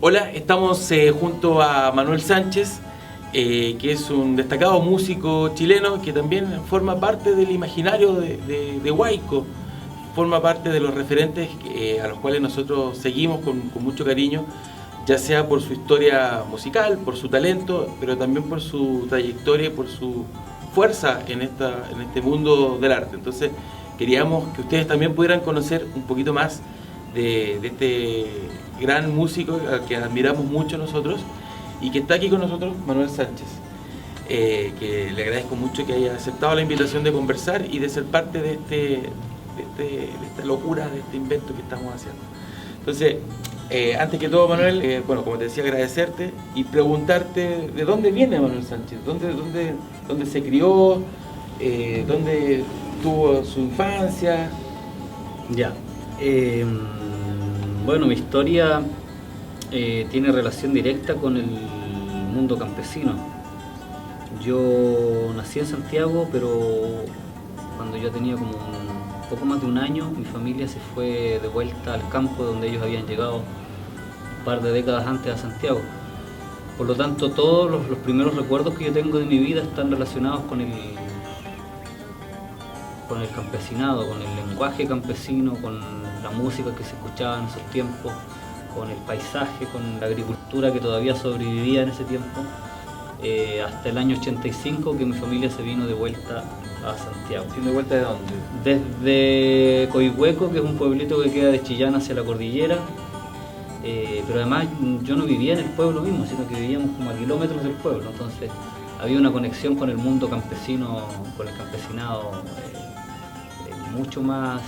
Hola, estamos junto a Manuel Sánchez, que es un destacado músico chileno que también forma parte del imaginario de Huayco, forma parte de los referentes a los cuales nosotros seguimos con mucho cariño, ya sea por su historia musical, por su talento, pero también por su trayectoria y por su fuerza en este mundo del arte. Entonces queríamos que ustedes también pudieran conocer un poquito más de este gran músico al que admiramos mucho nosotros y que está aquí con nosotros, Manuel Sánchez, que le agradezco mucho que haya aceptado la invitación de conversar y de ser parte de esta locura, de este invento que estamos haciendo. Entonces, antes que todo, Manuel, bueno, como te decía, agradecerte y preguntarte de dónde viene Manuel Sánchez, dónde se crió, dónde tuvo su infancia. Ya. Bueno, mi historia tiene relación directa con el mundo campesino. Yo nací en Santiago, pero cuando yo tenía como un poco más de un año, mi familia se fue de vuelta al campo donde ellos habían llegado un par de décadas antes a Santiago. Por lo tanto, todos los primeros recuerdos que yo tengo de mi vida están relacionados con el campesinado, con el lenguaje campesino, con la música que se escuchaba en esos tiempos, con el paisaje, con la agricultura que todavía sobrevivía en ese tiempo, hasta el año 85 que mi familia se vino de vuelta a Santiago. ¿De vuelta de dónde? Desde Coihueco, que es un pueblito que queda de Chillán hacia la cordillera, pero además yo no vivía en el pueblo mismo, sino que vivíamos como a kilómetros del pueblo, entonces había una conexión con el mundo campesino, con el campesinado, mucho más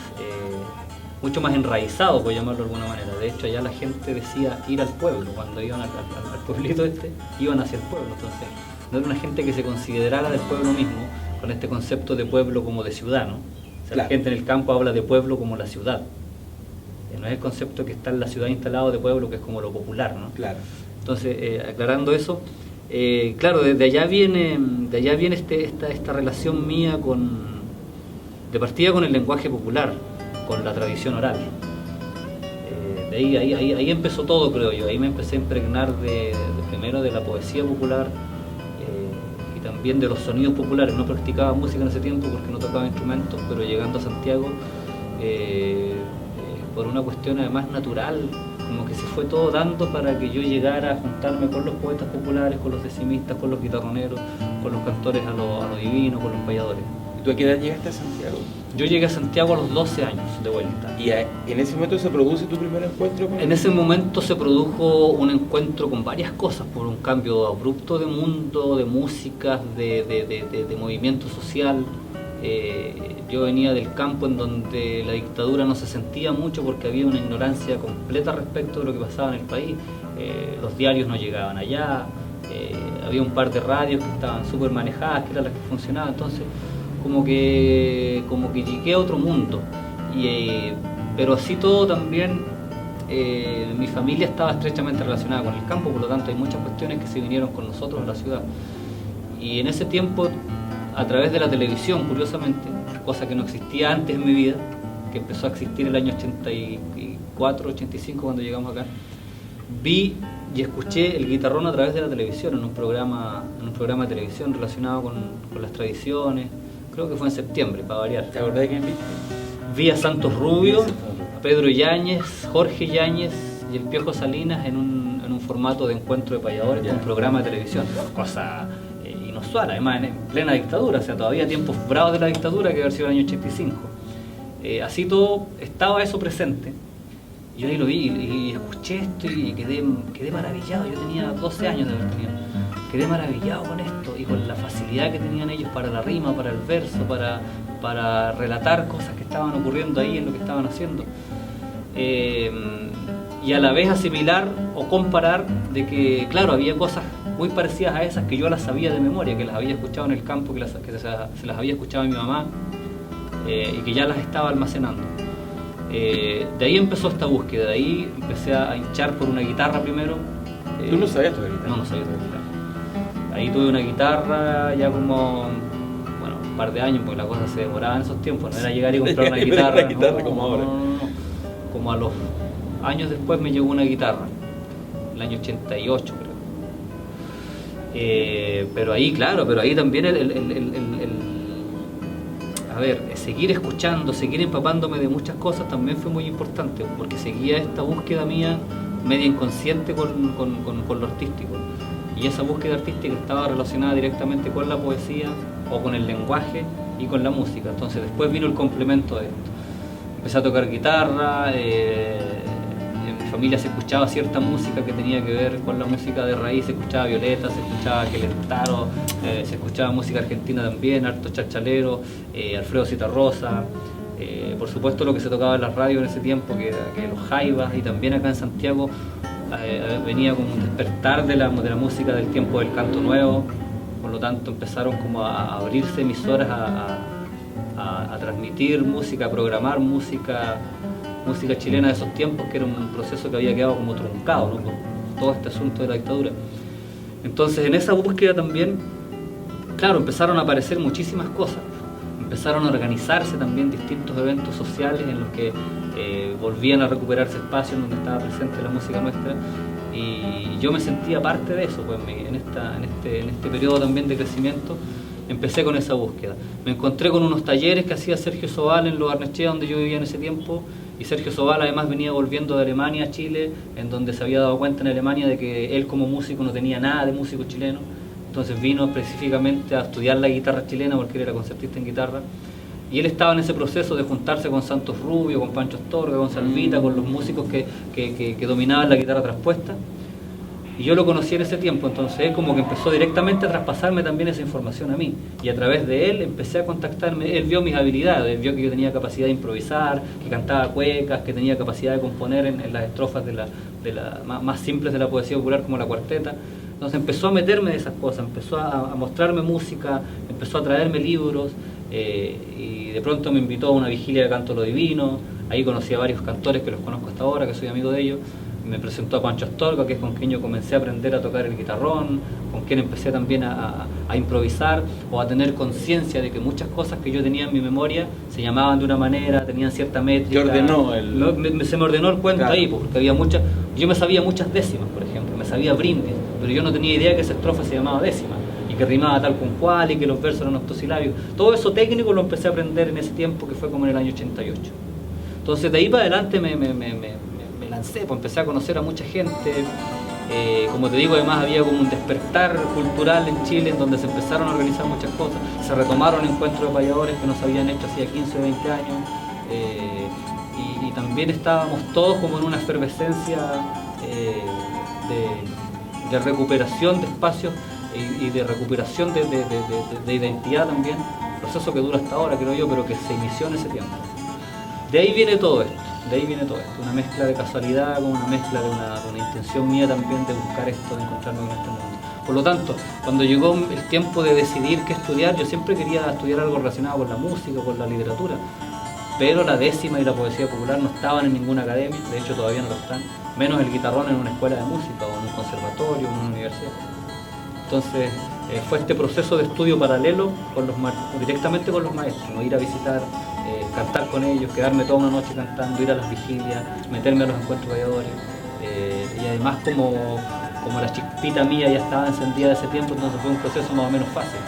enraizado, por llamarlo de alguna manera. De hecho, allá la gente decía ir al pueblo. Cuando iban al pueblito iban hacia el pueblo. Entonces, no era una gente que se considerara del pueblo mismo, con este concepto de pueblo como de ciudad, ¿no? O sea, claro. La gente en el campo habla de pueblo como la ciudad. No es el concepto que está en la ciudad instalado de pueblo, que es como lo popular, ¿no? Claro. Entonces, aclarando eso, claro, de allá viene esta relación mía de partida con el lenguaje popular, con la tradición oral. De ahí empezó todo, creo yo. Ahí me empecé a impregnar primero de la poesía popular y también de los sonidos populares. No practicaba música en ese tiempo porque no tocaba instrumentos, pero llegando a Santiago, por una cuestión además natural, como que se fue todo dando para que yo llegara a juntarme con los poetas populares, con los decimistas, con los guitarroneros, con los cantores a lo divino, con los payadores. ¿Tú a qué edad llegaste a Santiago? Yo llegué a Santiago a los 12 años de vuelta. ¿Y en ese momento se produce tu primer encuentro con él? En ese momento se produjo un encuentro con varias cosas, por un cambio abrupto de mundo, de música, de movimiento social. Yo venía del campo en donde la dictadura no se sentía mucho porque había una ignorancia completa respecto de lo que pasaba en el país. Los diarios no llegaban allá, había un par de radios que estaban súper manejadas, que eran las que funcionaban. Entonces, como que llegué a otro mundo, pero así todo también mi familia estaba estrechamente relacionada con el campo, por lo tanto hay muchas cuestiones que se vinieron con nosotros a la ciudad. Y en ese tiempo, a través de la televisión, curiosamente, cosa que no existía antes en mi vida, que empezó a existir el año 84, 85 cuando llegamos acá, vi y escuché el guitarrón a través de la televisión, en un programa de televisión relacionado con las tradiciones. Creo que fue en septiembre, para variar. ¿Te acordás de quién viste? Vi a Santos Rubio, a Pedro Yáñez, Jorge Yáñez y el Piojo Salinas en un formato de encuentro de payadores, un programa de televisión. Cosa inusual, además en plena dictadura, o sea, todavía tiempos bravos de la dictadura, que había sido el año 85. Así todo, estaba eso presente. Yo ahí lo vi y escuché esto y quedé maravillado. Yo tenía 12 años de haber tenido. Quedé maravillado con esto y con la facilidad que tenían ellos para la rima, para el verso, para relatar cosas que estaban ocurriendo ahí en lo que estaban haciendo. Y a la vez asimilar o comparar de que, claro, había cosas muy parecidas a esas que yo las sabía de memoria, que las había escuchado en el campo, que se las había escuchado a mi mamá y que ya las estaba almacenando. De ahí empezó esta búsqueda, de ahí empecé a hinchar por una guitarra primero. ¿Tú no sabías tocar guitarra? No sabía tocar guitarra. Ahí tuve una guitarra ya como, bueno, un par de años, porque la cosa se demoraba en esos tiempos, no era llegar y comprar una guitarra. No, como ahora. Como a los años después me llegó una guitarra. el año 88 creo. Pero ahí, claro, pero ahí también a ver, seguir escuchando, seguir empapándome de muchas cosas también fue muy importante, porque seguía esta búsqueda mía media inconsciente con lo artístico. Y esa búsqueda artística estaba relacionada directamente con la poesía o con el lenguaje y con la música. Entonces después vino el complemento de esto. Empecé a tocar guitarra, en mi familia se escuchaba cierta música que tenía que ver con la música de raíz, se escuchaba Violeta, se escuchaba Quelentaro, se escuchaba música argentina también, harto chachalero, Alfredo Citarrosa, por supuesto lo que se tocaba en las radios en ese tiempo, que los jaivas, y también acá en Santiago venía como un despertar de la música del tiempo del canto nuevo, por lo tanto empezaron como a abrirse emisoras a transmitir música, a programar música chilena de esos tiempos, que era un proceso que había quedado como truncado, ¿no?, con todo este asunto de la dictadura. Entonces en esa búsqueda también, claro, empezaron a aparecer muchísimas cosas, empezaron a organizarse también distintos eventos sociales en los que volvían a recuperarse espacios donde estaba presente la música nuestra, y yo me sentía parte de eso, pues en este periodo también de crecimiento. Empecé con esa búsqueda. Me encontré con unos talleres que hacía Sergio Sobal en Lo Barnechea, donde yo vivía en ese tiempo, y Sergio Sobal además venía volviendo de Alemania a Chile, en donde se había dado cuenta en Alemania de que él como músico no tenía nada de músico chileno. Entonces vino específicamente a estudiar la guitarra chilena, porque él era concertista en guitarra, y él estaba en ese proceso de juntarse con Santos Rubio, con Pancho Astorga, con Salvita, con los músicos que dominaban la guitarra traspuesta. Y yo lo conocí en ese tiempo, entonces él como que empezó directamente a traspasarme también esa información a mí. Y a través de él empecé a contactarme, él vio mis habilidades, él vio que yo tenía capacidad de improvisar, que cantaba cuecas, que tenía capacidad de componer en las estrofas más simples de la poesía popular, como la cuarteta. Entonces empezó a meterme de esas cosas, empezó a mostrarme música, empezó a traerme libros, y de pronto me invitó a una vigilia de canto lo divino. Ahí conocí a varios cantores que los conozco hasta ahora, que soy amigo de ellos. Me presentó a Pancho Astorga, que es con quien yo comencé a aprender a tocar el guitarrón, con quien empecé también a improvisar o a tener conciencia de que muchas cosas que yo tenía en mi memoria se llamaban de una manera, tenían cierta métrica. ¿Te ordenó se me ordenó el cuento, claro. Ahí, porque había muchas. Yo me sabía muchas décimas, por ejemplo, me sabía brindis, pero yo no tenía idea que esa estrofa se llamaba décima y que rimaba tal con cual y que los versos eran octosilábicos. Todo eso técnico lo empecé a aprender en ese tiempo, que fue como en el año 88. Entonces de ahí para adelante me lancé, pues empecé a conocer a mucha gente. Como te digo, además había como un despertar cultural en Chile, en donde se empezaron a organizar muchas cosas, se retomaron encuentros de payadores que no se habían hecho hacía 15 o 20 años, y también estábamos todos como en una efervescencia de recuperación de espacios y de recuperación de identidad también, proceso que dura hasta ahora, creo yo, pero que se inició en ese tiempo. De ahí viene todo esto. Una mezcla de casualidad con una mezcla de una intención mía también de buscar esto, de encontrarme con este mundo. Por lo tanto, cuando llegó el tiempo de decidir qué estudiar, yo siempre quería estudiar algo relacionado con la música, con la literatura, pero la décima y la poesía popular no estaban en ninguna academia, de hecho todavía no lo están, menos el guitarrón en una escuela de música o en un conservatorio o en una universidad. Entonces fue este proceso de estudio paralelo directamente con los maestros, ¿no? Ir a visitar, cantar con ellos, quedarme toda una noche cantando, ir a las vigilias, meterme a los encuentros valladores, y además como la chispita mía ya estaba encendida de ese tiempo, entonces fue un proceso más o menos fácil.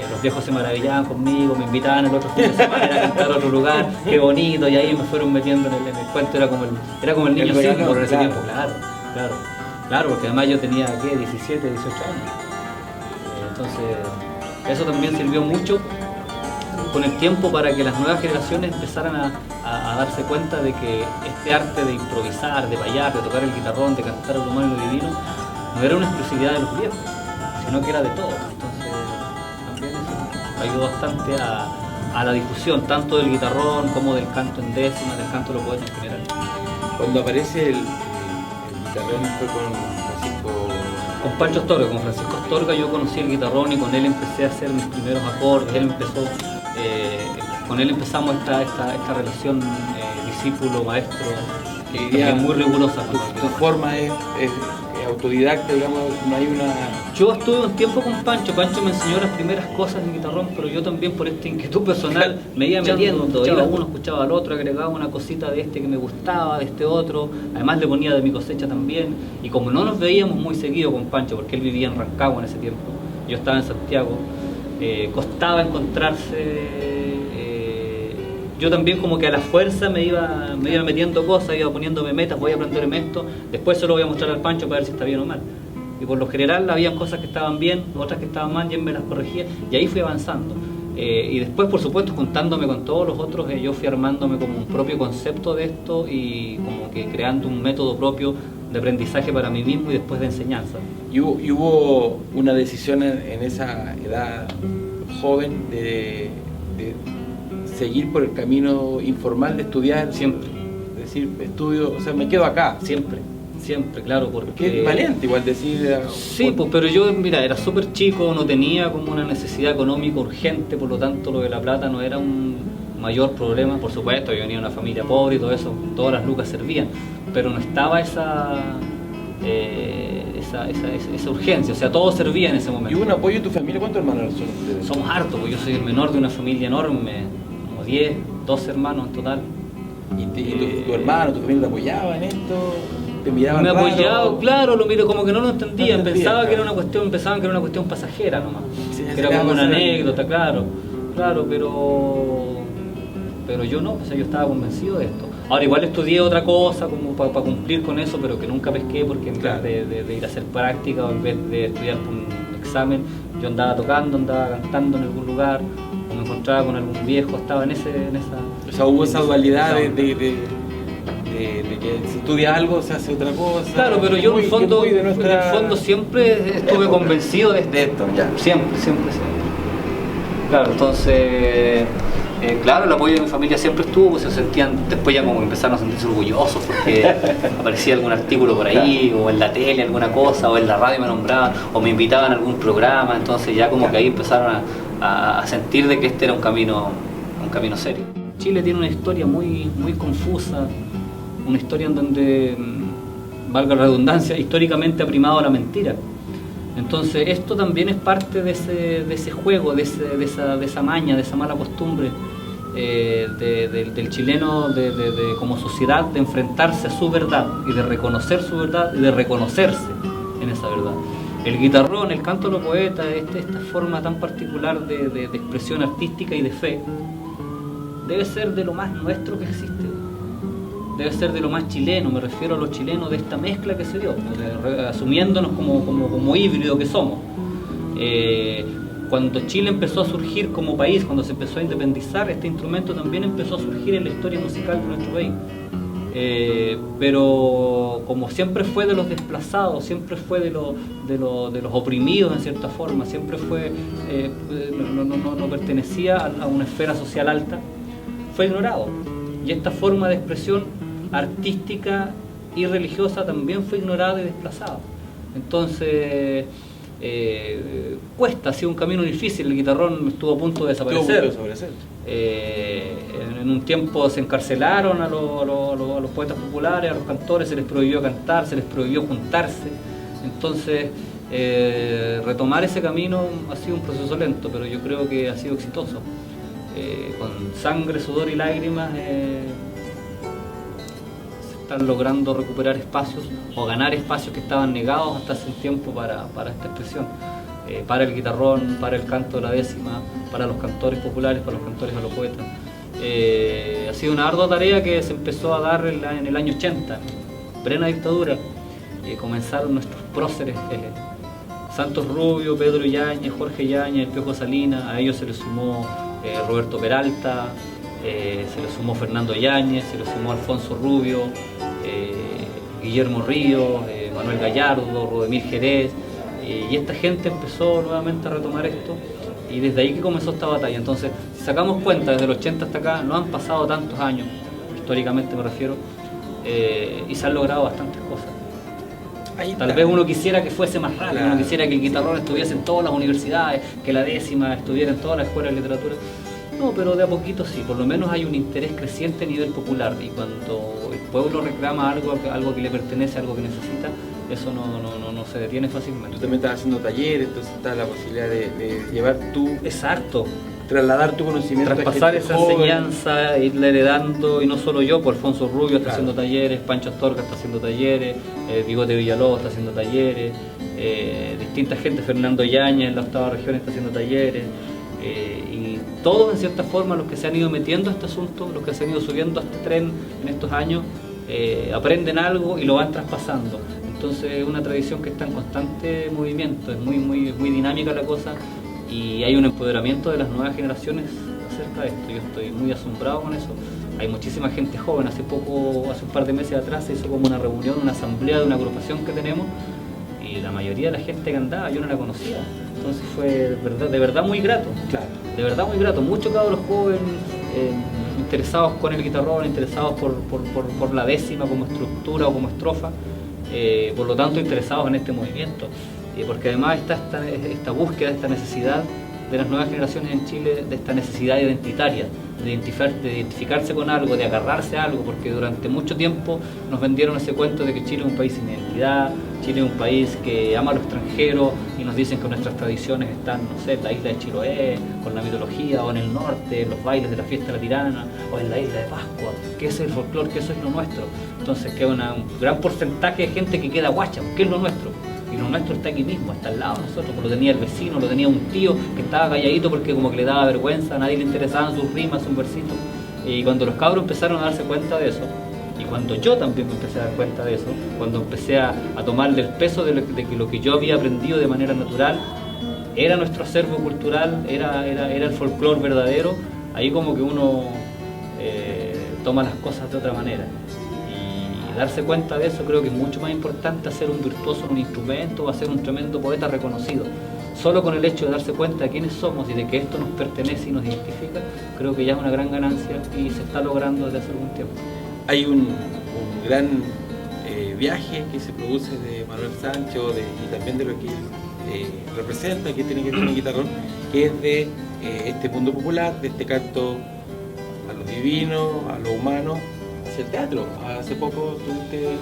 Los viejos se maravillaban conmigo, me invitaban el otro fin de semana a cantar a otro lugar, qué bonito, y ahí me fueron metiendo en el cuento, era como el niño símbolo en ese tiempo, claro, porque además yo tenía 17, 18 años. Entonces eso también sirvió mucho con el tiempo para que las nuevas generaciones empezaran a darse cuenta de que este arte de improvisar, de payar, de tocar el guitarrón, de cantar lo humano y lo divino, no era una exclusividad de los viejos, sino que era de todos. Entonces también eso ayudó bastante a la difusión, tanto del guitarrón como del canto en décima, del canto de lo poeta en general. Cuando aparece el guitarrón fue con Francisco... Con Pancho Astorga, con Francisco Astorga yo conocí el guitarrón y con él empecé a hacer mis primeros acordes. Con él empezamos esta relación discípulo-maestro, que es muy rigurosa. Tu forma es autodidacta, digamos, no hay una... Yo estuve un tiempo con Pancho. Pancho me enseñó las primeras cosas de guitarrón, pero yo también por esta inquietud personal me iba metiendo, iba uno, escuchaba al otro, agregaba una cosita de este que me gustaba, de este otro, además le ponía de mi cosecha también, y como no nos veíamos muy seguido con Pancho, porque él vivía en Rancagua en ese tiempo, yo estaba en Santiago, costaba encontrarse. Yo también como que a la fuerza me iba metiendo cosas, iba poniéndome metas, voy a aprenderme esto, después se lo voy a mostrar al Pancho para ver si está bien o mal. Y por lo general habían cosas que estaban bien, otras que estaban mal, y él me las corregía, y ahí fui avanzando. Y después, por supuesto, juntándome con todos los otros, yo fui armándome como un propio concepto de esto y como que creando un método propio de aprendizaje para mí mismo y después de enseñanza. Y hubo una decisión en esa edad joven de seguir por el camino informal de estudiar. Siempre. Es decir, estudio, o sea, me quedo acá. Siempre, claro, porque... Es valiente igual decir... Sí, pues, pero yo, mira, era súper chico, no tenía como una necesidad económica urgente, por lo tanto lo de la plata no era un mayor problema. Por supuesto, yo venía de una familia pobre y todo eso, todas las lucas servían, pero no estaba esa urgencia, o sea, todo servía en ese momento. ¿Y hubo un apoyo de tu familia? ¿Cuántos hermanos son ustedes? Somos hartos, pues yo soy el menor de una familia enorme, como 10, 12 hermanos en total. ¿Y tu hermano, tu familia te apoyaba en esto? ¿Te miraban me apoyaba, raro? claro, lo miro como que no lo entendían, pensaban claro. que era una cuestión, pensaban que era una cuestión pasajera nomás, Sí, que era como una anécdota, claro, pero yo no, o sea, yo estaba convencido de esto. Ahora igual estudié otra cosa como para cumplir con eso, pero que nunca pesqué porque en Claro. vez de ir a hacer práctica o en vez de estudiar por un examen, yo andaba tocando, andaba cantando en algún lugar, o me encontraba con algún viejo, estaba en esa... O sea, hubo esa dualidad de que si estudias algo se hace otra cosa. Claro, pero yo en el fondo, en el fondo siempre estuve convencido de esto, ya. Siempre. Claro, entonces, claro, el apoyo de mi familia siempre estuvo, pues se sentían, después ya como que empezaron a sentirse orgullosos porque aparecía algún artículo por ahí, o en la tele alguna cosa, o en la radio me nombraban, o me invitaban a algún programa, entonces ya como que ahí empezaron a sentir de que este era un camino serio. Chile tiene una historia muy confusa, una historia en donde, valga la redundancia, históricamente ha primado la mentira. Entonces esto también es parte de ese juego, de esa maña, de esa mala costumbre del chileno como sociedad de enfrentarse a su verdad y de reconocer su verdad y de reconocerse en esa verdad. El guitarrón, el canto de los poetas, esta forma tan particular de expresión artística y de fe, debe ser de lo más nuestro que existe. Debe ser de lo más chileno, me refiero a los chilenos de esta mezcla que se dio, asumiéndonos como híbrido que somos. Cuando Chile empezó a surgir como país, cuando se empezó a independizar, este instrumento también empezó a surgir en la historia musical de nuestro país. Pero como siempre fue de los desplazados, siempre fue de los oprimidos en cierta forma, siempre fue no pertenecía a una esfera social alta, fue ignorado. Y esta forma de expresión artística y religiosa también fue ignorada y desplazada. Entonces cuesta, ha sido un camino difícil. El guitarrón estuvo a punto de desaparecer. En un tiempo se encarcelaron a los poetas populares, a los cantores, se les prohibió cantar, se les prohibió juntarse. Entonces retomar ese camino ha sido un proceso lento, pero yo creo que ha sido exitoso. Con sangre, sudor y lágrimas se están logrando recuperar espacios o ganar espacios que estaban negados hasta hace un tiempo para esta expresión, para el guitarrón, para el canto de la décima, para los cantores populares, para los cantores a los poetas. Ha sido una ardua tarea que se empezó a dar en el año 80, plena dictadura. Comenzaron nuestros próceres, Santos Rubio, Pedro Yáñez, Jorge Yáñez, el Piojo Salinas, a ellos se les sumó Roberto Peralta, se le sumó Fernando Yáñez, se le sumó Alfonso Rubio, Guillermo Ríos, Manuel Gallardo, Rodemir Jerez, y esta gente empezó nuevamente a retomar esto, y desde ahí que comenzó esta batalla. Entonces, si sacamos cuenta, desde el 80 hasta acá no han pasado tantos años, históricamente me refiero, y se han logrado bastantes cosas. Tal vez uno quisiera que fuese más rápido, uno quisiera que el guitarrón estuviese en todas las universidades, que la décima estuviera en todas las escuelas de literatura. No, pero de a poquito sí, por lo menos hay un interés creciente a nivel popular, y cuando pueblo reclama algo que le pertenece, algo que necesita, eso no se detiene fácilmente. Tú también estás haciendo talleres, entonces está la posibilidad de llevar tu... Exacto. Trasladar tu conocimiento, traspasar esa enseñanza, irla heredando, y no solo yo, pues Alfonso Rubio está haciendo talleres, Pancho Astorga está haciendo talleres, Bigote Villalobos está haciendo talleres, distinta gente, Fernando Yáñez en la 8ª región está haciendo talleres, y todos en cierta forma los que se han ido metiendo a este asunto, los que se han ido subiendo a este tren en estos años, aprenden algo y lo van traspasando. Entonces es una tradición que está en constante movimiento, es muy dinámica la cosa. Y hay un empoderamiento de las nuevas generaciones acerca de esto. Yo estoy muy asombrado con eso. Hay muchísima gente joven. Hace un par de meses atrás se hizo como una reunión, una asamblea de una agrupación que tenemos, y la mayoría de la gente que andaba yo no la conocía. Entonces fue de verdad muy grato. Claro. De verdad muy grato. Muchos cabros jóvenes interesados con el guitarrón, interesados por la décima como estructura o como estrofa, por lo tanto interesados en este movimiento. Porque además está esta búsqueda, esta necesidad de las nuevas generaciones en Chile, de esta necesidad identitaria, de identificarse con algo, de agarrarse a algo, porque durante mucho tiempo nos vendieron ese cuento de que Chile es un país sin identidad, Chile es un país que ama a los extranjeros, y nos dicen que nuestras tradiciones están, no sé, en la isla de Chiloé, con la mitología, o en el norte, en los bailes de la fiesta de la tirana, o en la isla de Pascua, que ese es el folclore, que eso es lo nuestro. Entonces queda un gran porcentaje de gente que queda guacha, ¿qué es lo nuestro? Y lo nuestro está aquí mismo, está al lado de nosotros, lo tenía el vecino, lo tenía un tío que estaba calladito porque como que le daba vergüenza, a nadie le interesaban sus rimas, sus versitos. Y cuando los cabros empezaron a darse cuenta de eso, y cuando yo también me empecé a dar cuenta de eso, cuando empecé a tomarle el peso de que lo que yo había aprendido de manera natural era nuestro acervo cultural, era el folclore verdadero, ahí como que uno toma las cosas de otra manera. Darse cuenta de eso creo que es mucho más importante a ser un virtuoso en un instrumento o a ser un tremendo poeta reconocido. Solo con el hecho de darse cuenta de quiénes somos y de que esto nos pertenece y nos identifica, creo que ya es una gran ganancia y se está logrando desde hace algún tiempo. Hay un gran viaje que se produce de Manuel Sánchez y también de lo que él representa, que tiene que ver con el guitarrón, que es de este mundo popular, de este canto a lo divino, a lo humano, hacia el teatro. Hace poco tuviste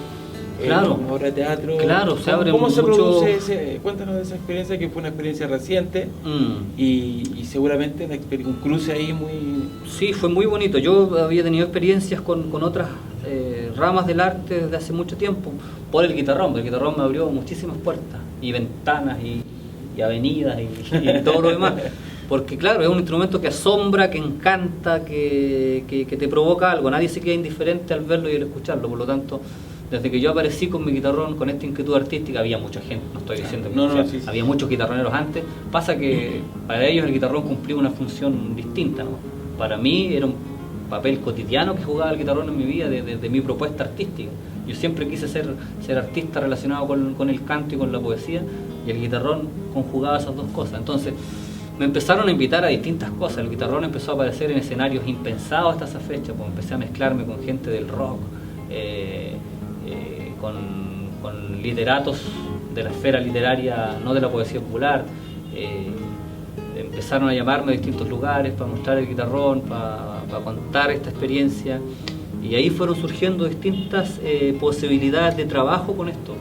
una obra de teatro. Claro, se abre ¿Cómo mucho... se produce cuéntanos de esa experiencia, que fue una experiencia reciente y seguramente un cruce ahí muy... Sí, fue muy bonito. Yo había tenido experiencias con otras ramas del arte desde hace mucho tiempo por el guitarrón. El guitarrón me abrió muchísimas puertas y ventanas y avenidas y todo lo demás. Porque claro, es un instrumento que asombra, que encanta, que te provoca algo. Nadie se queda indiferente al verlo y al escucharlo. Por lo tanto, desde que yo aparecí con mi guitarrón, con esta inquietud artística, había mucha gente, no estoy diciendo que sí. Había muchos guitarroneros antes. Pasa que para ellos el guitarrón cumplía una función distinta, ¿no? Para mí era un papel cotidiano que jugaba el guitarrón en mi vida, de mi propuesta artística. Yo siempre quise ser artista relacionado con el canto y con la poesía, y el guitarrón conjugaba esas dos cosas. Entonces me empezaron a invitar a distintas cosas. El guitarrón empezó a aparecer en escenarios impensados hasta esa fecha, pues empecé a mezclarme con gente del rock, con literatos de la esfera literaria, no de la poesía popular. Empezaron a llamarme a distintos lugares para mostrar el guitarrón, para contar esta experiencia, y ahí fueron surgiendo distintas posibilidades de trabajo con esto,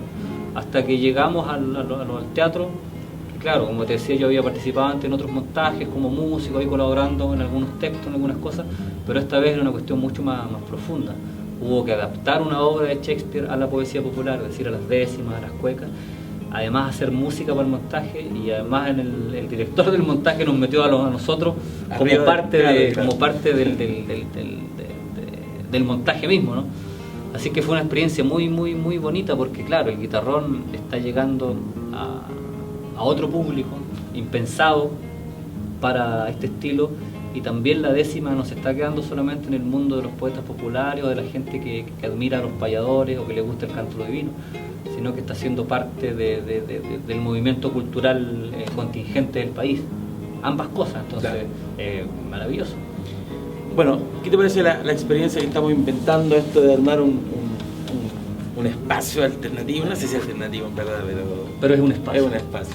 hasta que llegamos al teatro. Claro, como te decía, yo había participado antes en otros montajes como músico, ahí colaborando en algunos textos, en algunas cosas, pero esta vez era una cuestión mucho más profunda. Hubo que adaptar una obra de Shakespeare a la poesía popular, es decir, a las décimas, a las cuecas, además hacer música para el montaje, y además el director del montaje nos metió a nosotros como parte del montaje mismo, ¿no? Así que fue una experiencia muy bonita, porque claro, el guitarrón está llegando a otro público, impensado para este estilo, y también la décima no se está quedando solamente en el mundo de los poetas populares o de la gente que admira a los payadores o que le gusta el canto divino, sino que está siendo parte del movimiento cultural contingente del país. Ambas cosas, entonces, claro. Maravilloso. Bueno, ¿qué te parece la experiencia que estamos inventando, esto de armar un espacio alternativo? No sé si alternativo en verdad, pero es un espacio. Es un espacio.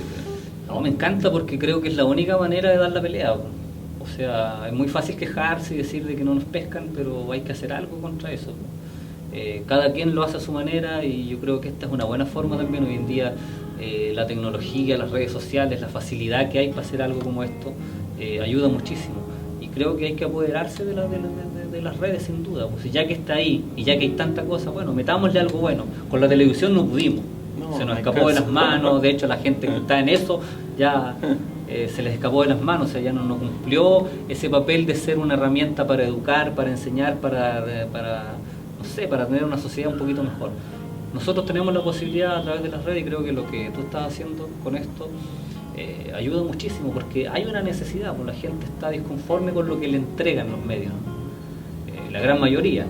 No, me encanta, porque creo que es la única manera de dar la pelea. O sea, es muy fácil quejarse y decir de que no nos pescan, pero hay que hacer algo contra eso. Cada quien lo hace a su manera y yo creo que esta es una buena forma también. Hoy en día la tecnología, las redes sociales, la facilidad que hay para hacer algo como esto ayuda muchísimo. Y creo que hay que apoderarse de las redes sin duda. Pues, ya que está ahí y ya que hay tanta cosa, bueno, metámosle algo bueno. Con la televisión no pudimos. Se nos escapó de las manos. De hecho, la gente que está en eso ya se les escapó de las manos. O sea, ya no cumplió ese papel de ser una herramienta para educar, para enseñar, para no sé, para tener una sociedad un poquito mejor. Nosotros tenemos la posibilidad a través de las redes y creo que lo que tú estás haciendo con esto ayuda muchísimo porque hay una necesidad, porque la gente está disconforme con lo que le entregan los medios, ¿no? La gran mayoría.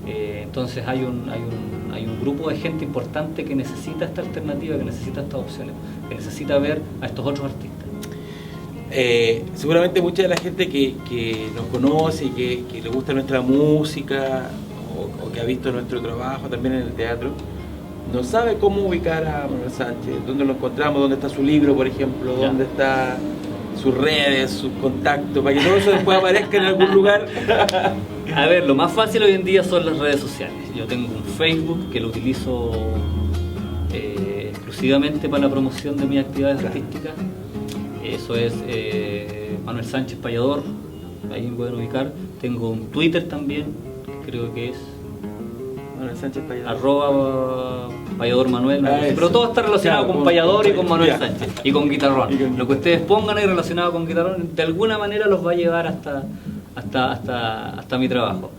Entonces hay un grupo de gente importante que necesita esta alternativa, que necesita estas opciones, que necesita ver a estos otros artistas. Seguramente mucha de la gente que nos conoce y que le gusta nuestra música o que ha visto nuestro trabajo también en el teatro, no sabe cómo ubicar a Manuel Sánchez, dónde lo encontramos, dónde está su libro, por ejemplo, dónde está sus redes, sus contactos, para que todo eso después aparezca en algún lugar. A ver, lo más fácil hoy en día son las redes sociales. Yo tengo un Facebook que lo utilizo exclusivamente para la promoción de mis actividades artísticas. Eso es Manuel Sánchez Payador, ahí me pueden ubicar. Tengo un Twitter también, creo que es Manuel Sánchez Payador. @Payador Manuel, pero todo está relacionado con Payador y con Manuel Sánchez y con Guitarrón. Lo que ustedes pongan ahí relacionado con Guitarrón de alguna manera los va a llevar hasta mi trabajo.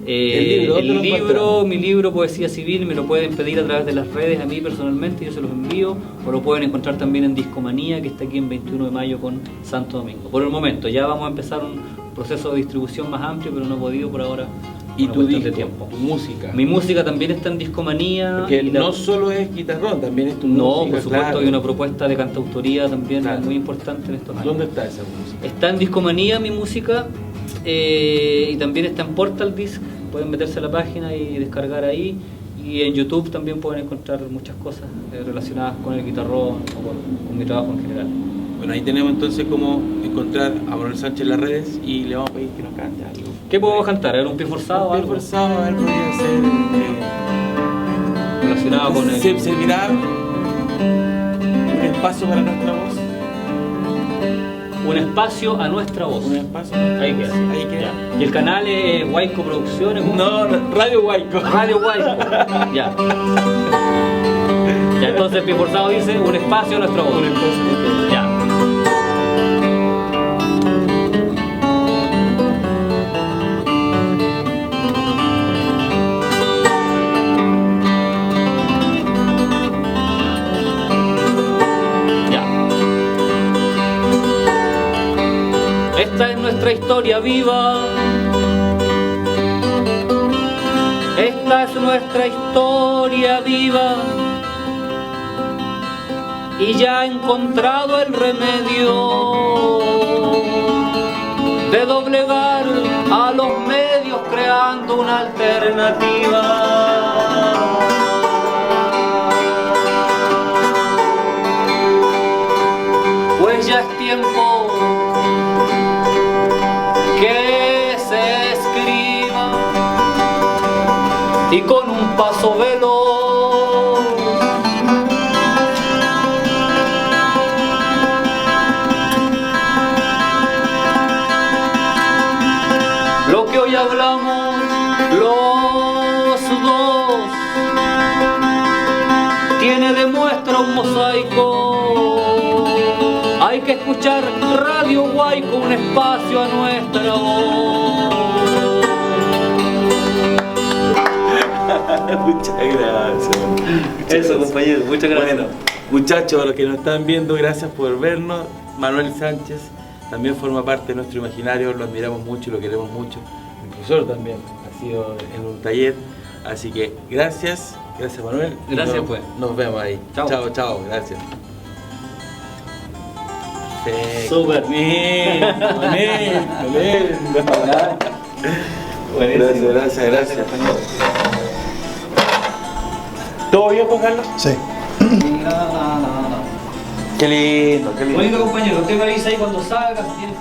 Mi libro Poesía Civil me lo pueden pedir a través de las redes a mí personalmente, yo se los envío, o lo pueden encontrar también en Discomanía, que está aquí en 21 de mayo con Santo Domingo. Por el momento, ya vamos a empezar un proceso de distribución más amplio, pero no he podido por ahora. ¿Y tu disco, tu música? Mi música también está en Discomanía. Porque no solo es Guitarrón, también es tu música. No, por supuesto, hay una propuesta de cantautoría también muy importante en estos años. ¿Dónde está esa música? Está en Discomanía mi música y también está en Portal Disc. Pueden meterse a la página y descargar ahí. Y en YouTube también pueden encontrar muchas cosas relacionadas con el guitarrón o con mi trabajo en general. Bueno, ahí tenemos entonces cómo encontrar a Manuel Sánchez en las redes y le vamos a pedir que nos cante algo. ¿Qué podemos cantar? ¿Era un pie forzado? Un pie forzado, a ver, podría ser relacionado con el... ¿Servirá un espacio para nuestra voz? Un espacio a nuestra voz. Un espacio. Ahí queda. Ahí queda. ¿Y el canal es Huayco Producciones? No, Radio Huayco. Radio Huayco. Ya. Ya, entonces el pie forzado dice un espacio a nuestra voz. Un espacio a nuestra voz. Ya. Esta es nuestra historia viva. Esta es nuestra historia viva. Y ya he encontrado el remedio de doblegar a los medios creando una alternativa. Pues ya es tiempo que se escriba y con un paso veloz lo que hoy hablamos los dos tiene de muestra un mosaico. Hay que escuchar Radio Huayco, un espacio a nuestra voz. Muchas gracias. Eso, compañero, muchas gracias. Bueno, muchachos, a los que nos están viendo, gracias por vernos. Manuel Sánchez también forma parte de nuestro imaginario, lo admiramos mucho y lo queremos mucho. El profesor también ha sido en un taller, así que gracias Manuel. Gracias, nos, pues. Nos vemos ahí. Chao. Chao, gracias. Súper. Lindo. Gracias. ¿Todo bien, Juan Carlos? Sí. Qué lindo. Bonito, compañero, usted me avisa ahí cuando salga, si tiene